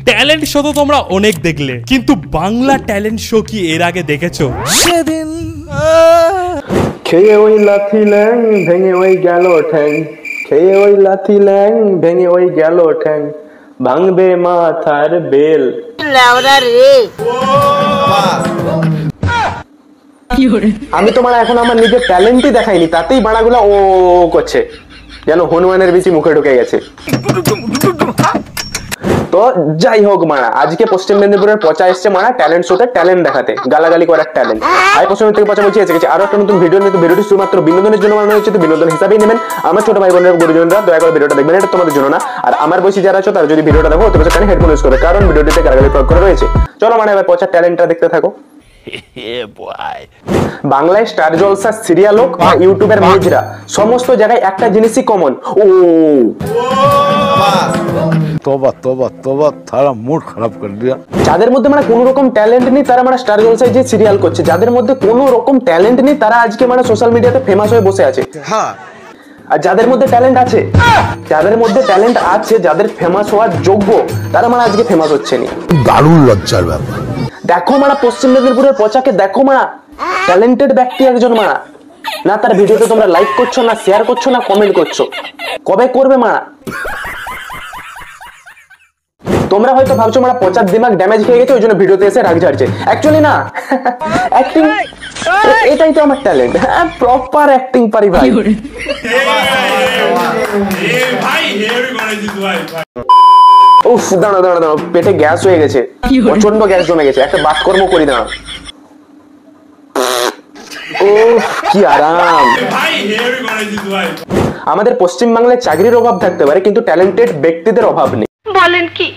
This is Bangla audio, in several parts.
ট্যালেন্ট শো তো তোমরা অনেক দেখলে, কিন্তু বাংলা ট্যালেন্ট শো কি এর আগে দেখেছো? সেদিন খেয়ে ওই লাথি ল্যাং ভেঙে ওই গেল ঠ্যাং, খেয়ে ওই লাথি ল্যাং ভেঙে ওই গেল ঠ্যাং, ভাঙবে মাথার বেল। আমি তোমার এখন আমার নিজের ট্যালেন্টই দেখাইনি, তাতেই বাড়াগুলা ও করছে যেন হনুমানের বিচি মুখে ঢুকে গেছে। তো যাই হোক মারা, আজকে পশ্চিম মেদিনীপুরের পচা এসছে মারা ট্যালেন্ট শোতে ট্যালেন্ট দেখাতে, গালাগালি করার ট্যালেন্ট। আমি পশ্চিম থেকে পচা বলছি এসে গেছি আরো একটা নতুন ভিডিও নিয়ে। ভিডিওটি শুধুমাত্র বিনোদনের জন্য বানানো হচ্ছে, তো বিনোদন হিসাবেই নেবেন। আমার ছোট ভাই বোনেরা গুরুজনরা দয়া করে ভিডিওটা দেখবেন, এটা তোমাদের জন্য না। আর আমার বয়সী যারা আছো তারা যদি ভিডিওটা দেখো তবে কানে হেডফোন ইউজ করবে, কারণ ভিডিওটিতে গালাগালি প্রয়োগ করা রয়েছে। চলো মানে এবার পচা ট্যালেন্টটা দেখতে থাকো। বাংলায় স্টার জলসা সিরিয়াল হোক বা ইউটিউবের মেজরা, সমস্ত জায়গায় একটা জিনিসই কমন, ও তোবা তোবা তোবা, তারা মুড খারাপ করে দিয়া। যাদের মধ্যে মানে কোনো রকম ট্যালেন্ট নেই তারা মানে স্টার জলসায় যে সিরিয়াল করছে, যাদের মধ্যে কোনো রকম ট্যালেন্ট নেই তারা আজকে মানে সোশ্যাল মিডিয়াতে ফেমাস হয়ে বসে আছে। হ্যাঁ, আর যাদের মধ্যে ট্যালেন্ট আছে, যাদের মধ্যে ট্যালেন্ট আছে, যাদের ফেমাস হওয়ার যোগ্য, তারা মানে আজকে ফেমাস হচ্ছে না। দারুণ লজ্জার ব্যাপার। দেখো মারা পশ্চিম মেদিনীপুরের পচাকে দেখো মারা, ট্যালেন্টেড ব্যক্তি একজন মারা, না তার ভিডিওতে তোমরা লাইক করছো, না শেয়ার করছো, না কমেন্ট করছো। কবে করবে মারা? তোমরা হয়তো ভাবছো মারা পচার দিমাগ ড্যামেজ খেয়ে গেছে ওই জন্য ভিডিওতে এসে রাগ ঝাড়ছে, অ্যাকচুয়ালি না, অ্যাক্টিং এটাই তো আমার ট্যালেন্ট। হ্যাঁ, প্রপার অ্যাক্টিং পারি ভাই। উফ, দাঁড়াও দাঁড়াও দাঁড়াও, পেটে গ্যাস হয়ে গেছে, প্রচন্ড গ্যাস জমে গেছে, একটা বাতকর্ম করি দাঁড়াও। উফ, কি আরাম। আমাদের পশ্চিমবাংলায় চাকরির অভাব থাকতে পারে, কিন্তু ট্যালেন্টেড ব্যক্তিদের অভাব নেই। বলেন কি?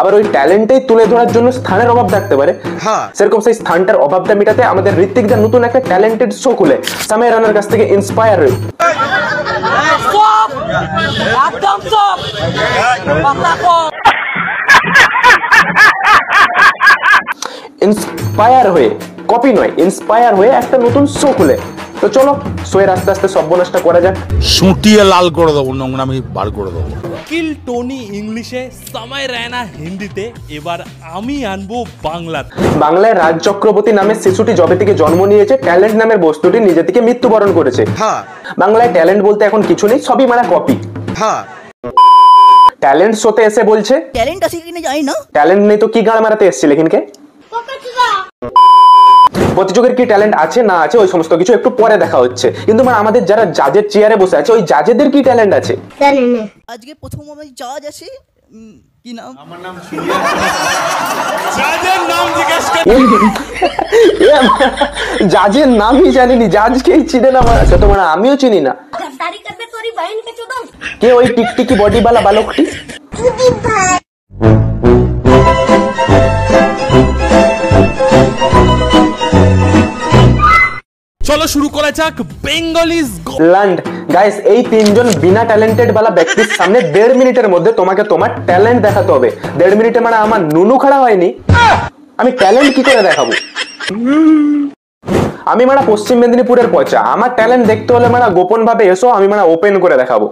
আবার ওই ট্যালেন্টেই তুলে ধরার জন্য স্থানের অভাব থাকতে পারে, সেরকম সেই স্থানটার অভাবটা মেটাতে আমাদের ঋত্বিকদা নতুন একটা ট্যালেন্টেড শো খুলে সামিয়া রানার কাছ থেকে ইন্সপায়ার হয়ে ইন্সপায়ার হয়ে, কপি নয়, ইন্সপায়ার হয়ে একটা নতুন শো খুলে। তো চলো শোয়ের আস্তে আস্তে সর্বনাশটা করা যাক। সুটিয়ে লাল করে দেবো, নোংরামি বার করে দেবো। কিল টোনি ইংলিশে, সামাই রায়না হিন্দিতে, এবার আমি আনবো বাংলাতে। বাংলায় রাজ চক্রবর্তী নামের শিশুটি যবে থেকে জন্ম নিয়েছে, ট্যালেন্ট নামের বস্তুটি নিজে থেকে মৃত্যুবরণ করেছে। বাংলায় ট্যালেন্ট বলতে এখন কিছু নেই, সবই মারা কপি। ট্যালেন্ট শোতে এসে বলছে ট্যালেন্ট আছে কিনা জানি না, ট্যালেন্ট নেই তো কি গান মারাতে এসছে লেখিনকে। প্রতিযোগের কি ট্যালেন্ট আছে না আছে ওই সমস্ত কিছু একটু পরে দেখা হচ্ছে, কিন্তু মানে আমাদের যারা জাজের চেয়ারে বসে আছে ওই জাজেদের কি ট্যালেন্ট আছে? আজকে প্রথম আমার জাজ আছে, কি নাম? আমার নাম জাজের নাম জিজ্ঞেস কর। জাজের নামই জানিনি, জাজকেই চিনে না আমার। আচ্ছা, তো মানে আমিও চিনি না। কে ওই টিকটিকি বডি वाला বালকটি? চলো শুরু করা যাক বেঙ্গলিজ ল্যান্ড। গাইস, এই তিনজন বিনা ট্যালেন্টেড वाला ব্যক্তির সামনে 1.5 মিনিটের মধ্যে তোমাকে তোমার ট্যালেন্ট দেখাতে হবে। 1.5 মিনিটে মানে আমার নুনু খাড়া হয়নি, আমি ট্যালেন্ট কি করে দেখাবো? আমি মানে পশ্চিম মেদিনীপুরের পচা, আমার ট্যালেন্ট দেখতে হলে মানে গোপন ভাবে এসো, আমি মানে ওপেন করে দেখাবো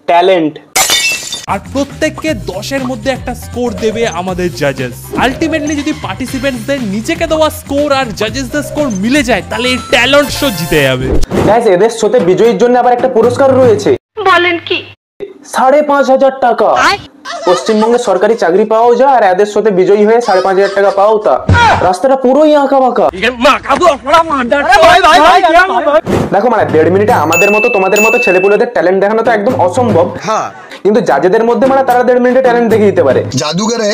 ট্যালেন্ট। আর প্রত্যেককে 10-এর মধ্যে একটা স্কোর দেবে আমাদের জাজেস। আলটিমেটলি যদি পার্টিসিপেন্টসদের নিজেকে দেওয়া স্কোর আর জাজেসদের স্কোর মিলে যায় তাহলে এই ট্যালেন্ট শো জিতে যাবে। গাইস, এদের শোতে বিজয়ীর জন্য আবার একটা পুরস্কার রয়েছে। বলেন কি? 5,500 টাকা। পশ্চিমবঙ্গে সরকারি চাকরি পাওয়াও যা, আর এদের শোতে বিজয়ী হয়ে 5,500 টাকা পাও তা। রাস্তাটা পুরোই আঁকা বাঁকা। দেখো মানে 1.5 মিনিটে আমাদের মতো তোমাদের মতো ছেলেপুলেদের ট্যালেন্ট দেখানো তো একদম অসম্ভব, কিন্তু জাজেদের মধ্যে মানে তারা 1.5 মিনিটে ট্যালেন্ট দেখিয়ে দিতে পারে। জাদুঘরে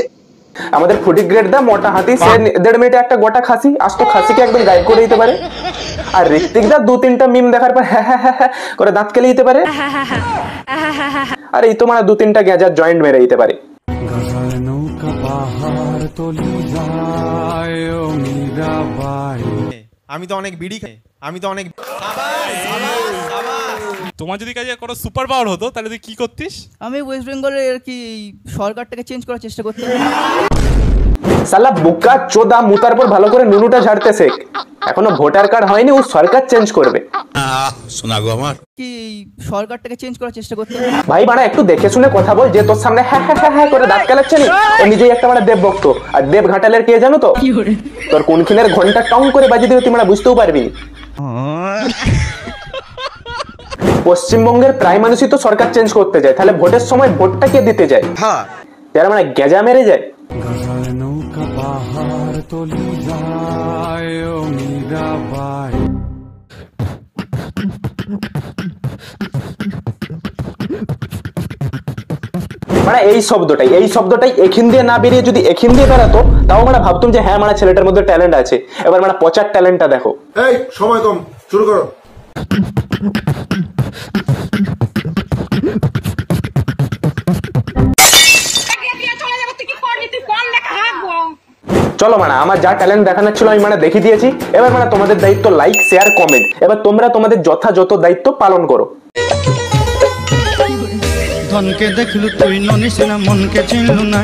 আমাদের ফুটি গ্রেড দা মোটা হাতি, সে 1.5 মিনিটে একটা গোটা খাসি, আজ তো খাসিকে একদম গায়েব করে দিতে পারে। আর ঋত্বিক দা 2-3টা মিম দেখার পর করে দাঁত কেলে দিতে পারে। আর এই তো মানে 2-3টা গ্যাজার জয়েন্ট মেরে দিতে পারে। আমি তো অনেক বিড়ি খাই, আমি তো অনেক। তোমার যদি কাজে কোনো সুপার পাওয়ার হতো তাহলে তুই কি করতিস? আমি ওয়েস্ট বেঙ্গলের আর কি সরকারটাকে চেঞ্জ করার চেষ্টা করতাম। সালা বুকা চোদা মুতার পর ভালো করে নুনুটা ঝাড়তে শেখ। এখনো ভোটার কার্ড হয়নি, ও সরকার চেঞ্জ করবে। শোনা গো আমার কি সরকারটাকে চেঞ্জ করার চেষ্টা করতে ভাই বাড়া একটু দেখে শুনে কথা বল, যে তোর সামনে হ্যাঁ হ্যাঁ হ্যাঁ হ্যাঁ করে দাঁত কালাচ্ছে নি, ও নিজেই একটা মানে দেব ভক্ত। আর দেব ঘাটালের কে জানো তো, তোর কোনখিনের ঘন্টা টং করে বাজিয়ে দিবে তুই মানে বুঝতেও পারবি। পশ্চিমবঙ্গের প্রায় মানুষই তো সরকার চেঞ্জ করতে যায়, তাহলে ভোটের সময় ভোটটা কে দিতে যায়? হ্যাঁ, যারা মানে গেজা মেরে যায়। মানে এই শব্দটাই এখিন দিয়ে না বেরিয়ে যদি এখিন দিয়ে বেরাতো, তাও মানে ভাবতুম যে হ্যাঁ মানে ছেলেটার মধ্যে ট্যালেন্ট আছে। এবার মানে পচার ট্যালেন্টটা দেখো। এই সময় কম, শুরু করো। চলো মানে আমার যা ট্যালেন্ট দেখানোর ছিল আমি মানে দেখিয়ে দিয়েছি। এবার মানে তোমাদের দায়িত্ব লাইক, শেয়ার, কমেন্ট। এবার তোমরা তোমাদের যথাযথ দায়িত্ব পালন করো। ধনকে দেখলু তুই ননিস না, মনকে চিনলু না।